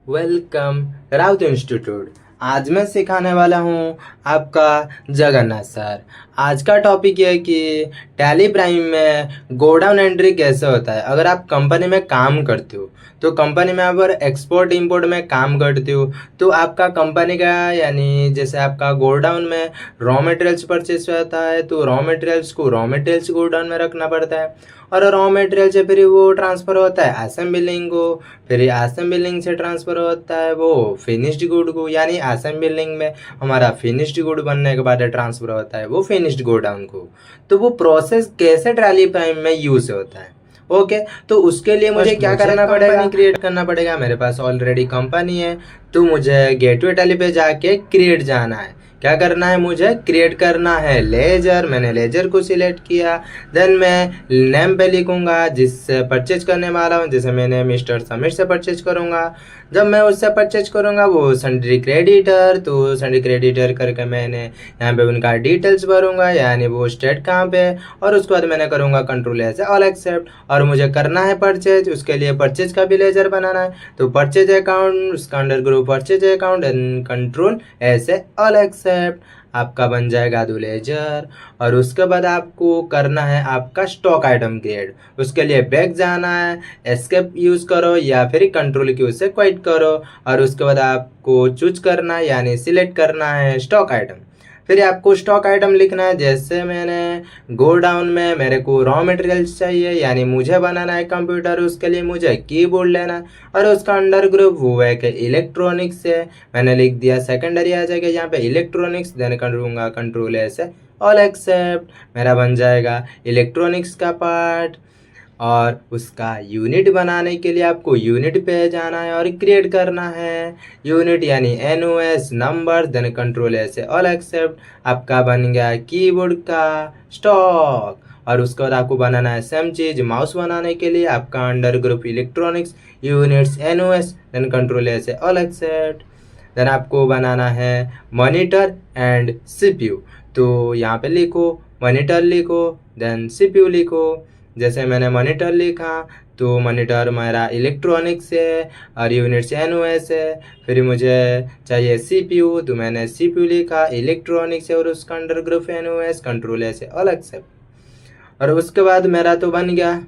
Welcome Raut institute. आज मैं सिखाने वाला हूँ आपका जगन्नाथ सर। आज का टॉपिक ये है कि टैली प्राइम में गोडाउन एंट्री कैसे होता है। अगर आप कंपनी में काम करते हो तो कंपनी में अगर एक्सपोर्ट इंपोर्ट में काम करते हो तो आपका कंपनी का यानी जैसे आपका गोडाउन में रॉ मटेरियल्स परचेस होता है तो रॉ मटेरियल्स गोडाउन में रखना पड़ता है और रॉ मटेरियल से फिर वो ट्रांसफ़र होता है असेंबलिंग को, फिर असेंबलिंग से ट्रांसफ़र होता है वो फिनिश्ड गुड को, यानी असेंबलिंग में हमारा फिनिश्ड गुड बनने के बाद ट्रांसफ़र होता है वो फिनिश्ड गोडाउन को। तो वो प्रोसेस कैसे ट्रैली प्राइम में यूज़ होता है। ओके तो उसके लिए मुझे क्या करना पड़ेगा, क्रिएट करना पड़ेगा। मेरे पास ऑलरेडी कंपनी है तो मुझे गेटवे टैली पे जाके क्रिएट जाना है। क्या करना है, मुझे क्रिएट करना है लेजर। मैंने लेजर को सिलेक्ट किया। देन मैं नेम पे लिखूंगा जिससे परचेज करने वाला हूँ, जैसे मैंने मिस्टर समीर से परचेज करूँगा। जब मैं उससे परचेज करूँगा वो सन्ड्री क्रेडिटर, तो सन्ड्री क्रेडिटर करके मैंने यहाँ पे उनका डिटेल्स भरूँगा यानी वो स्टेट कहाँ पे, और उसके बाद मैंने करूँगा कंट्रोल ऐसे ऑल एक्सेप्ट। और मुझे करना है परचेज, उसके लिए परचेज का भी लेजर बनाना है तो परचेज अकाउंट, उसका under group purchase account and control ऐसे ऑल एक्सेप्ट आपका बन जाएगा दो लेजर। और उसके बाद आपको करना है आपका स्टॉक आइटम क्रिएट। उसके लिए बैक जाना है, एस्केप यूज़ करो या फिर कंट्रोल की से क्विट करो। और उसके बाद आपको चूज करना है यानी सिलेक्ट करना है स्टॉक आइटम। फिर आपको स्टॉक आइटम लिखना है, जैसे मैंने गो डाउन में मेरे को रॉ मटेरियल्स चाहिए यानी मुझे बनाना है कंप्यूटर, उसके लिए मुझे कीबोर्ड लेना है और उसका अंडर ग्रुप वो है कि इलेक्ट्रॉनिक्स है। मैंने लिख दिया सेकेंडरी आ जाएगा यहाँ पे इलेक्ट्रॉनिक्स। देन करूँगा कंट्रोल ऐसे ऑल एक्सेप्ट, मेरा बन जाएगा इलेक्ट्रॉनिक्स का पार्ट। और उसका यूनिट बनाने के लिए आपको यूनिट पे जाना है और क्रिएट करना है यूनिट यानी NOS नंबर। देन कंट्रोल ऐसे ऑल एक्सेप्ट, आपका बन गया कीबोर्ड का स्टॉक। और उसके बाद आपको बनाना है सेम चीज़ माउस बनाने के लिए आपका under group electronics units NOS, then control ऐसे ऑल एक्सेप्ट। देन आपको बनाना है मॉनिटर एंड CPU, तो यहाँ पे लिखो मॉनिटर लिखो देन CPU लिखो। जैसे मैंने मॉनिटर लिखा तो मॉनिटर मेरा इलेक्ट्रॉनिक्स है और यूनिट्स NOS है। फिर मुझे चाहिए CPU तो मैंने CPU लिखा, इलेक्ट्रॉनिक्स है और उसका अंडर ग्रुप NOS, कंट्रोल ऐसे ऑल एक्सेप्ट। और उसके बाद मेरा तो बन गया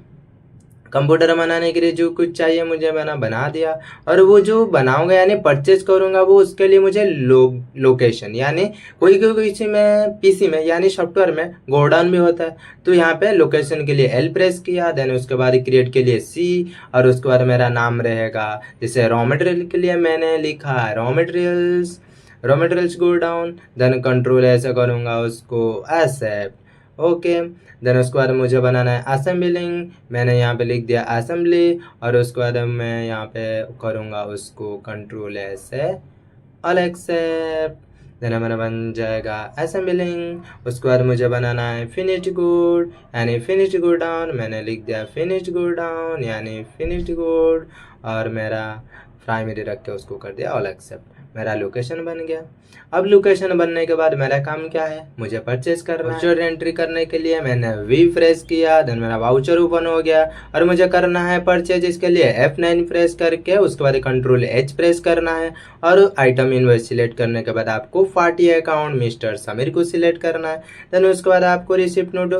कंप्यूटर बनाने के लिए जो कुछ चाहिए मुझे मैंने बना दिया। और वो जो बनाऊंगा यानी परचेज करूंगा वो उसके लिए मुझे लोकेशन यानी कोई किसी में PC में यानी सॉफ्टवेयर में गोडाउन भी होता है तो यहाँ पे लोकेशन के लिए L प्रेस किया। देन उसके बाद क्रिएट के लिए C और उसके बाद मेरा नाम रहेगा, जैसे रॉ मटेरियल के लिए मैंने लिखा है raw materials godown. Then control ऐसे करूँगा उसको एक्सेप्ट। ओके देन उसके बाद मुझे बनाना है असेंबलिंग, मैंने यहाँ पे लिख दिया असेंबली। और उसके बाद मैं यहाँ पे करूँगा उसको कंट्रोल ऐसे ऑल एक्सेप्ट। देन हमारा बन जाएगा असेंबलिंग। उसके बाद मुझे बनाना है फिनिश्ड गुड यानी फिनिश्ड गुड डाउन, मैंने लिख दिया फिनिश्ड गुड डाउन यानी फिनिश्ड गुड। और मेरा प्राइमरी रख के उसको कर दिया ऑल एक्सेप्ट, मेरा लोकेशन बन गया। अब लोकेशन बनने के बाद मेरा काम क्या है, मुझे परचेज करना है। वाउचर एंट्री करने के लिए मैंने V प्रेस किया, देन मेरा वाउचर ओपन हो गया और मुझे करना है परचेज। इसके लिए F9 प्रेस करके उसके बाद कंट्रोल H प्रेस करना है और आइटम इनवॉइस सिलेक्ट करने के बाद आपको पार्टी अकाउंट मिस्टर समीर को सिलेक्ट करना है। देन उसके बाद आपको रिसिप्ट नोट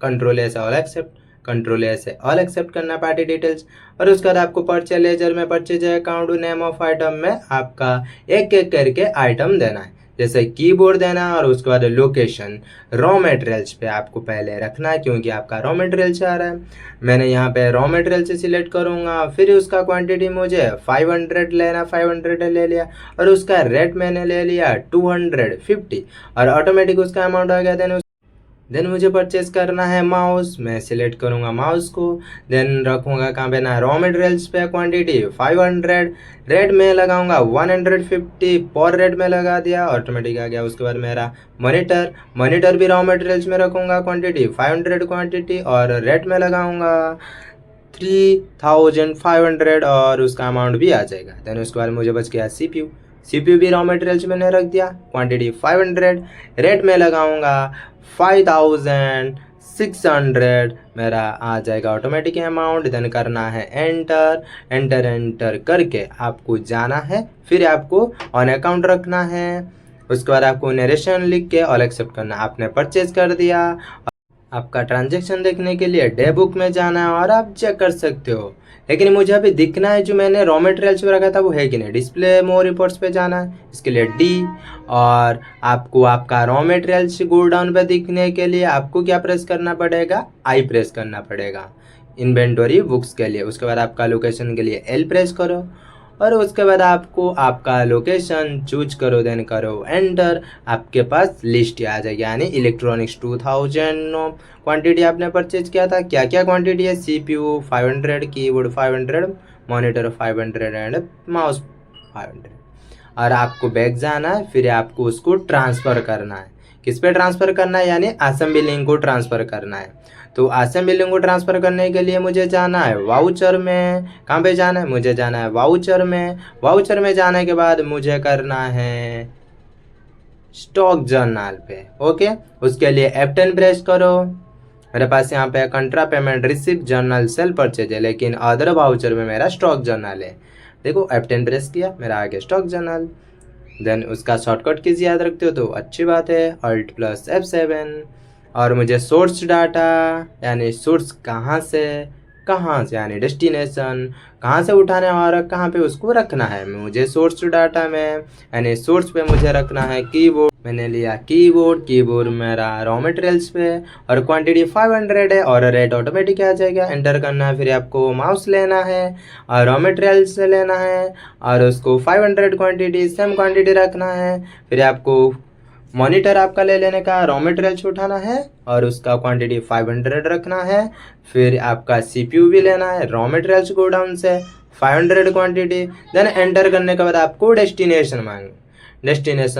कंट्रोल ऐसे ऑल एक्सेप्ट, कंट्रोल ऐसे ऑल एक्सेप्ट करना पार्टी डिटेल्स। और उसके बाद आपको परचेज लेजर में purchase account name of item में आपका एक एक करके आइटम देना है, जैसे कीबोर्ड देना। और उसके बाद लोकेशन रॉ मटेरियल्स पे आपको पहले रखना है क्योंकि आपका रॉ मटेरियल से आ रहा है। मैंने यहाँ पे रॉ मटेरियल से सिलेक्ट करूँगा। फिर उसका क्वांटिटी मुझे 500 लेना, 500 ले लिया और उसका रेट मैंने ले लिया 250 और ऑटोमेटिक उसका अमाउंट आ गया। देन मुझे परचेज करना है माउस, मैं सिलेक्ट करूँगा माउस को। देन रखूँगा कहाँ पे ना रॉ मटेरियल्स पे क्वांटिटी 500, रेट में लगाऊंगा 150 पर रेट में लगा दिया, ऑटोमेटिक आ गया। उसके बाद मेरा मॉनिटर भी रॉ मटेरियल्स में रखूँगा क्वांटिटी 500 क्वांटिटी और रेट में लगाऊंगा 3500 और उसका अमाउंट भी आ जाएगा। देन उसके बाद मुझे बच गया CPU भी रॉ मटेरियल्स मैंने रख दिया क्वांटिटी 500, रेट में लगाऊंगा 5000 600 मेरा आ जाएगा ऑटोमेटिक अमाउंट। देन करना है एंटर, एंटर एंटर करके आपको जाना है, फिर आपको ऑन अकाउंट रखना है। उसके बाद आपको नरेशन लिख के ऑल एक्सेप्ट करना। आपने परचेज कर दिया। आपका ट्रांजैक्शन देखने के लिए डे बुक में जाना है और आप चेक कर सकते हो। लेकिन मुझे अभी दिखना है जो मैंने रॉ मटेरियल्स पे रखा था वो है कि नहीं। डिस्प्ले मोर रिपोर्ट्स पे जाना है, इसके लिए डी। और आपको आपका रॉ मटेरियल्स गोडाउन पे दिखने के लिए आपको क्या प्रेस करना पड़ेगा, आई प्रेस करना पड़ेगा इन्वेंटरी बुक्स के लिए। उसके बाद आपका लोकेशन के लिए एल प्रेस करो और उसके बाद आपको आपका लोकेशन चूज करो, देन करो एंटर। आपके पास लिस्ट आ जाएगी, यानी इलेक्ट्रॉनिक्स 2000 क्वांटिटी आपने परचेज किया था। क्या क्या क्वांटिटी है, CPU 500, keyboard 500, monitor 500 and mouse 500। और आपको बैक जाना है, फिर आपको उसको ट्रांसफ़र करना है। किस पे ट्रांसफ़र करना है, यानी असेंबली लिंक को ट्रांसफ़र करना है। तो असेंबली लिंक को ट्रांसफ़र करने के लिए मुझे जाना है वाउचर में। कहाँ पे जाना है, मुझे जाना है वाउचर में। वाउचर में जाने के बाद मुझे करना है स्टॉक जर्नल पे। ओके, उसके लिए F10 प्रेस करो। मेरे पास यहाँ पे contra payment receipt journal sale purchase है, लेकिन अदर वाउचर में मेरा स्टॉक जर्नल है। देखो F10 प्रेस किया, मेरा आ गया स्टॉक जर्नल। देन उसका शॉर्टकट कीज याद रखते हो तो अच्छी बात है, Alt+F7। और मुझे सोर्स डाटा, यानी सोर्स कहाँ से यानी डेस्टिनेशन कहाँ से उठाने और कहाँ पे उसको रखना है। मुझे सोर्स डाटा में यानी सोर्स पे मुझे रखना है कीबोर्ड। मैंने लिया कीबोर्ड मेरा रॉ मटेरियल्स पे और क्वांटिटी 500 है और रेट ऑटोमेटिक आ जाएगा। एंटर करना है, फिर आपको माउस लेना है और रॉ मटेरियल्स से लेना है और उसको 500 क्वांटिटी सेम क्वांटिटी रखना है। फिर आपको मॉनिटर आपका ले लेने का, रॉ मटेरियल्स उठाना है और उसका क्वांटिटी 500 रखना है। फिर आपका CPU भी लेना है, रॉ मटेरियल्स गोडाउन से 500 क्वांटिटी। देन एंटर करने के बाद आपको डेस्टिनेशन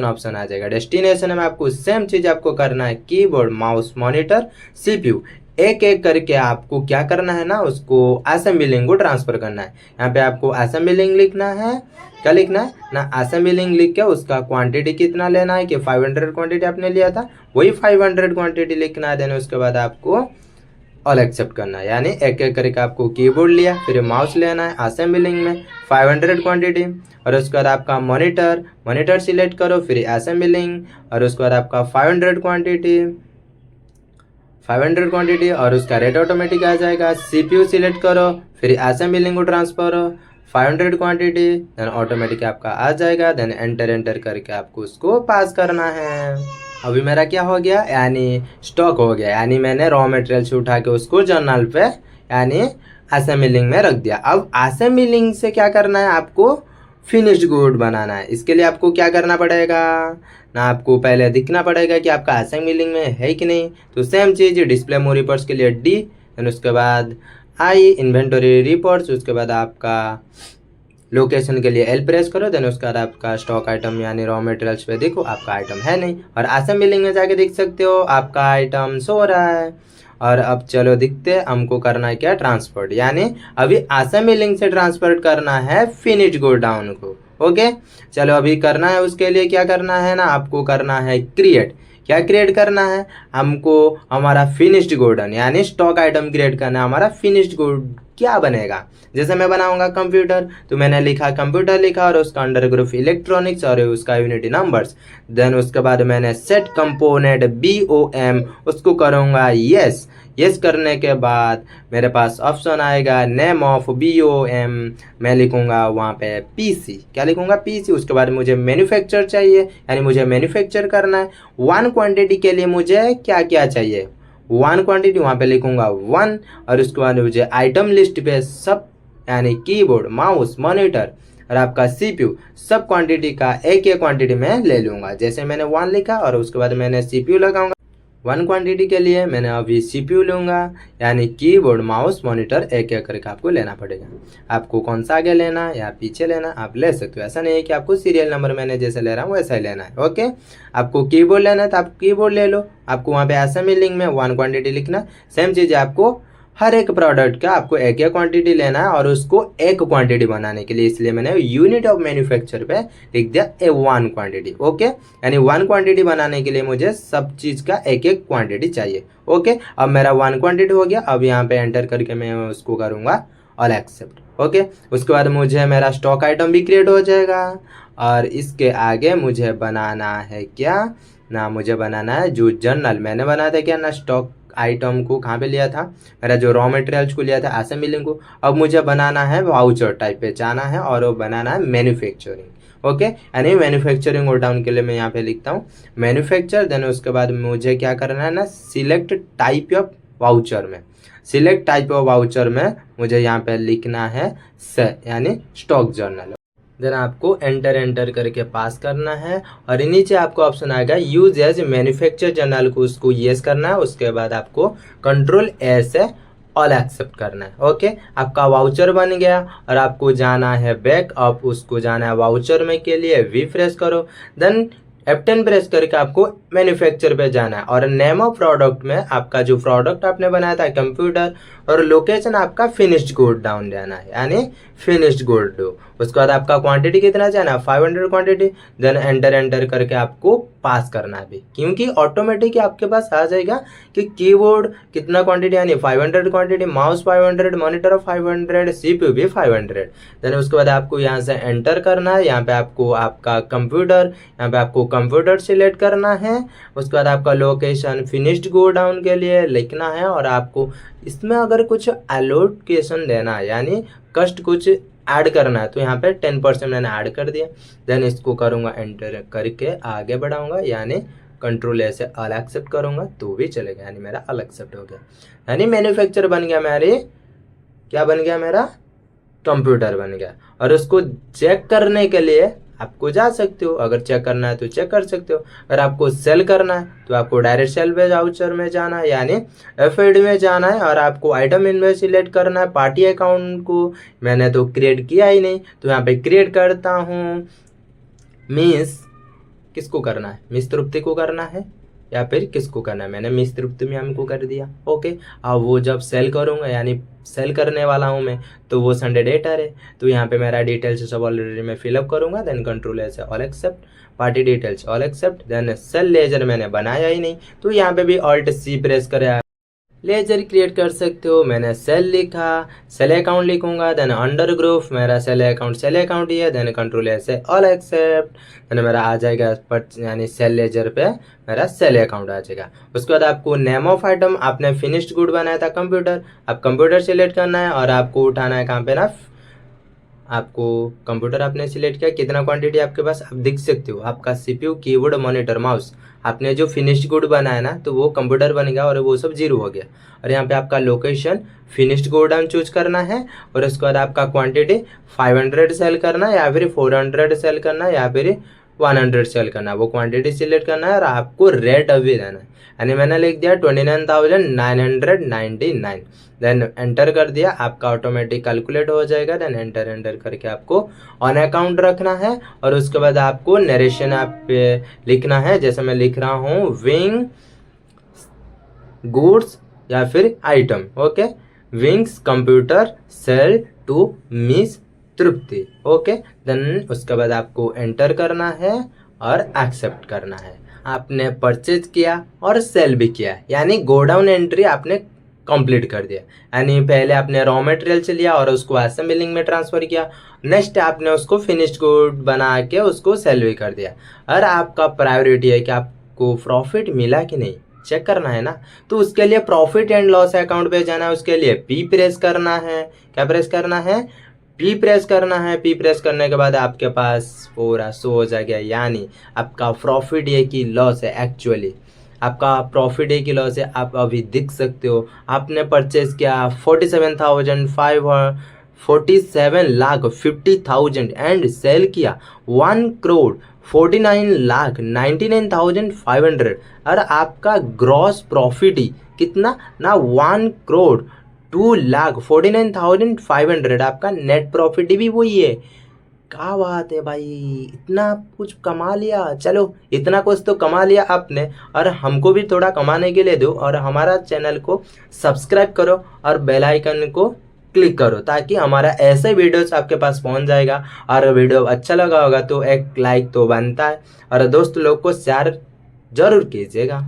ऑप्शन आ जाएगा। डेस्टिनेशन में आपको सेम चीज़ आपको करना है, कीबोर्ड माउस मॉनिटर CPU एक एक करके आपको क्या करना है ना, उसको असेंबली लिंक को ट्रांसफ़र करना है। यहाँ पे आपको असेंबली लिंक लिखना है। क्या लिखना है ना, असेंबली लिंक लिख के उसका क्वांटिटी कितना लेना है कि 500 क्वांटिटी आपने लिया था, वही 500 क्वांटिटी लिखना है। देन उसके बाद आपको ऑल एक्सेप्ट करना है, यानी एक एक करके आपको कीबोर्ड लिया, फिर माउस लेना है असेंबली लिंक में 500 क्वांटिटी और उसके बाद आपका मॉनिटर सिलेक्ट करो, फिर असेंबली लिंक और उसके बाद आपका 500 क्वांटिटी और उसका रेट ऑटोमेटिक आ जाएगा। CPU सिलेक्ट करो, फिर असेंबली लिंक को ट्रांसफर 500 क्वांटिटी, देन ऑटोमेटिक आपका आ जाएगा। देन एंटर करके आपको उसको पास करना है। अभी मेरा क्या हो गया, यानी स्टॉक हो गया, यानी मैंने रॉ मटेरियल से उठा के उसको जर्नल पे यानी असेंबली लिंक में रख दिया। अब असेंबली लिंक से क्या करना है, आपको फिनिश्ड गुड बनाना है। इसके लिए आपको क्या करना पड़ेगा ना, आपको पहले दिखना पड़ेगा कि आपका असेंबली लिंक में है कि नहीं। तो सेम चीज़ डिस्प्ले मोर रिपोर्ट्स के लिए डी, देन उसके बाद आई इन्वेंटरी रिपोर्ट्स, उसके बाद आपका लोकेशन के लिए एल प्रेस करो। देन उसके बाद आपका स्टॉक आइटम यानी रॉ मटेरियल्स पे देखो आपका आइटम है नहीं, और असेंबली लिंक में जाके देख सकते हो आपका आइटम शो हो रहा है। और अब चलो दिखते हमको करना है क्या, ट्रांसफर, यानी अभी असेंबली लिंक से ट्रांसफर करना है फिनिश गोडाउन को। ओके, चलो अभी करना है, उसके लिए क्या करना है ना, आपको करना है क्रिएट। क्या क्रिएट करना है, हमको हमारा फिनिश्ड गोडाउन यानी स्टॉक आइटम क्रिएट करना है। हमारा फिनिश्ड गुड क्या बनेगा, जैसे मैं बनाऊंगा कंप्यूटर, तो मैंने लिखा कंप्यूटर लिखा और उसका अंडर ग्रुप इलेक्ट्रॉनिक्स और उसका यूनिटी नंबर्स। देन उसके बाद मैंने सेट कंपोनेंट BOM उसको करूंगा यस करने के बाद मेरे पास ऑप्शन आएगा नेम ऑफ BOM, मैं लिखूंगा वहाँ पे PC। क्या लिखूंगा, PC। उसके बाद मुझे मैन्युफैक्चर चाहिए, यानी मुझे मैन्युफैक्चर करना है। 1 क्वांटिटी के लिए मुझे क्या क्या चाहिए, 1 क्वांटिटी वहाँ पे लिखूंगा 1। और उसके बाद मुझे आइटम लिस्ट पे सब यानी कीबोर्ड माउस मॉनिटर और आपका CPU सब क्वांटिटी का एक क्वांटिटी में ले लूँगा। जैसे मैंने 1 लिखा और उसके बाद मैंने CPU लगाऊंगा। 1 क्वांटिटी के लिए मैंने अभी CPU लूँगा, यानी कीबोर्ड माउस मॉनिटर एक एक करके आपको लेना पड़ेगा। आपको कौन सा आगे लेना या पीछे लेना आप ले सकते हो, ऐसा नहीं है कि आपको सीरियल नंबर मैंने जैसे ले रहा हूँ वैसा ही लेना है। ओके, आपको कीबोर्ड लेना है तो आप कीबोर्ड ले लो। आपको वहाँ पे असेंबली लिंक में 1 क्वांटिटी लिखना, सेम चीज़ आपको हर एक प्रोडक्ट का आपको एक एक क्वांटिटी लेना है और उसको एक क्वांटिटी बनाने के लिए, इसलिए मैंने यूनिट ऑफ मैन्युफैक्चर पे लिख दिया ए 1 क्वांटिटी। ओके, यानी 1 क्वांटिटी बनाने के लिए मुझे सब चीज़ का एक एक क्वांटिटी चाहिए। ओके, अब मेरा 1 क्वांटिटी हो गया। अब यहाँ पे एंटर करके मैं उसको करूँगा ऑल एक्सेप्ट। ओके, उसके बाद मुझे मेरा स्टॉक आइटम भी क्रिएट हो जाएगा। और इसके आगे मुझे बनाना है क्या ना, मुझे बनाना है जो जर्नल मैंने बनाया था क्या ना, स्टॉक आइटम को कहाँ पे लिया था, मेरा जो रॉ मटेरियल्स को लिया था असेंबलिंग को। अब मुझे बनाना है वाउचर टाइप पे जाना है और वो बनाना है मैन्युफैक्चरिंग। ओके, यानी मैन्युफैक्चरिंग और डाउन के लिए मैं यहाँ पे लिखता हूँ मैन्युफैक्चर। देन उसके बाद मुझे क्या करना है ना, सिलेक्ट टाइप ऑफ वाउचर में, सिलेक्ट टाइप ऑफ वाउचर में मुझे यहाँ पे लिखना है यानी स्टॉक जर्नल। देन आपको एंटर करके पास करना है और नीचे आपको ऑप्शन आएगा यूज एज मैन्युफैक्चर जर्नल को, उसको येस करना है। उसके बाद आपको कंट्रोल ए से ऑल एक्सेप्ट करना है। ओके, आपका वाउचर बन गया और आपको जाना है बैक, आप उसको जाना है वाउचर में के लिए वी प्रेस करो। देन F10 प्रेस करके आपको मैन्युफैक्चर पे जाना है और नेम ऑफ प्रोडक्ट में आपका जो प्रोडक्ट आपने बनाया था कंप्यूटर, और लोकेशन आपका फिनिश्ड गुड डाउन जाना है, यानी फिनिश्ड गुड डू। उसके बाद आपका क्वांटिटी कितना जाना है 500 क्वांटिटी। देन एंटर करके आपको पास करना है भी, क्योंकि ऑटोमेटिक आपके पास आ जाएगा कि कीबोर्ड कितना क्वांटिटी, यानी 500 क्वांटिटी, माउस 500, मॉनिटर 500, CPU भी 500। देन उसके बाद आपको यहाँ से एंटर करना है। यहाँ पे आपको आपका कंप्यूटर, यहाँ पे आपको कंप्यूटर सिलेक्ट करना है। उसके बाद आपका लोकेशन फिनिश्ड गो डाउन के लिए लिखना है और आपको इसमें अगर कुछ एलोकेशन देना है, यानी कस्ट कुछ ऐड करना है, तो यहाँ पे 10% मैंने ऐड कर दिया। देन इसको करूँगा एंटर करके आगे बढ़ाऊँगा, यानी कंट्रोल ए से ऑल एक्सेप्ट करूँगा तो भी चलेगा, यानी मेरा ऑल एक्सेप्ट हो गया। यानी मैन्युफैक्चर बन गया मेरे, क्या बन गया मेरा, कंप्यूटर बन गया। और उसको चेक करने के लिए आपको जा सकते हो, अगर चेक करना है तो चेक कर सकते हो। अगर आपको सेल करना है तो आपको डायरेक्ट सेल पे वाउचर में जाना है, यानी F8 में जाना है और आपको आइटम इनवेंटरी सिलेक्ट करना है। पार्टी अकाउंट को मैंने तो क्रिएट किया ही नहीं, तो यहाँ पे क्रिएट करता हूँ। मिस किसको करना है, मिस तृप्ति को करना है या फिर किसको करना है, मैंने मिस तृप्ति मैम को कर दिया। ओके, अब वो जब सेल करूँगा, यानी सेल करने वाला हूँ मैं, तो वो संडे डेटर है, तो यहाँ पे मेरा डिटेल्स सब ऑलरेडी मैं फिलअप करूँगा। देन कंट्रोल ऐसे all accept, party details all accept. Then sale ledger मैंने बनाया ही नहीं, तो यहाँ पे भी ऑल्ट C प्रेस करें, लेजर क्रिएट कर सकते हो। मैंने सेल लिखा, सेल अकाउंट लिखूंगा। देन अंडर ग्रुप मेरा सेल अकाउंट ही है। देन कंट्रोल ऐसे ऑल एक्सेप्ट, देन मेरा आ जाएगा यानी सेल लेजर पे मेरा सेल अकाउंट आ जाएगा। उसके बाद आपको नेम ऑफ आइटम, आपने फिनिश्ड गुड बनाया था कंप्यूटर, आप कंप्यूटर सिलेक्ट करना है और आपको उठाना है कहाँ पे ना, आपको कंप्यूटर आपने सिलेक्ट किया, कितना क्वांटिटी आपके पास आप देख सकते हो, आपका CPU, कीबोर्ड, मॉनिटर, माउस, आपने जो फिनिश्ड गुड बनाया ना, तो वो कंप्यूटर बन गया और वो सब 0 हो गया। और यहाँ पे आपका लोकेशन फिनिश्ड गोडाउन चूज करना है और उसके बाद आपका क्वांटिटी 500 सेल करना है या फिर 400 सेल करना है या फिर 100 सेल करना है, वो क्वांटिटी सिलेक्ट करना है और आपको रेट अभी देना है। यानी मैंने लिख दिया 29,999। देन एंटर कर दिया, आपका ऑटोमेटिक कैलकुलेट हो जाएगा। देन एंटर करके आपको ऑन अकाउंट रखना है और उसके बाद आपको नरेशन आप पे लिखना है, जैसे मैं लिख रहा हूँ विंग गुड्स या फिर आइटम। ओके, विंग्स computer sale to miss Tripti. Okay, then उसके बाद आपको एंटर करना है और एक्सेप्ट करना है। आपने परचेज किया और सेल भी किया, यानी गोडाउन एंट्री आपने कंप्लीट कर दिया। यानी पहले आपने रॉ मटेरियल से लिया और उसको असेंबलिंग में ट्रांसफर किया, नेक्स्ट आपने उसको फिनिश्ड गुड बना के उसको सेल भी कर दिया। और आपका प्रायोरिटी है कि आपको प्रॉफिट मिला कि नहीं, चेक करना है ना, तो उसके लिए प्रॉफिट एंड लॉस अकाउंट पे जाना है। उसके लिए P प्रेस करना है, क्या प्रेस करना है, P प्रेस करना है। P प्रेस करने के बाद आपके पास पूरा शो हो जाएगा, यानी आपका प्रॉफिट है कि लॉस है। एक्चुअली आपका प्रॉफिट है कि लॉस है, आप अभी देख सकते हो। आपने परचेज किया 47,50,000 एंड सेल किया 1,49,99,500। और आपका ग्रॉस प्रॉफिट ही कितना ना 1,02,49,500। आपका नेट प्रॉफिट भी वही है, क्या बात है भाई, इतना कुछ कमा लिया। चलो, इतना कुछ तो कमा लिया आपने, और हमको भी थोड़ा कमाने के लिए दो, और हमारा चैनल को सब्सक्राइब करो और बेल आइकन को क्लिक करो, ताकि हमारा ऐसे वीडियोस आपके पास पहुंच जाएगा। और वीडियो अच्छा लगा होगा तो एक लाइक तो बनता है, और दोस्त लोग को शेयर जरूर कीजिएगा।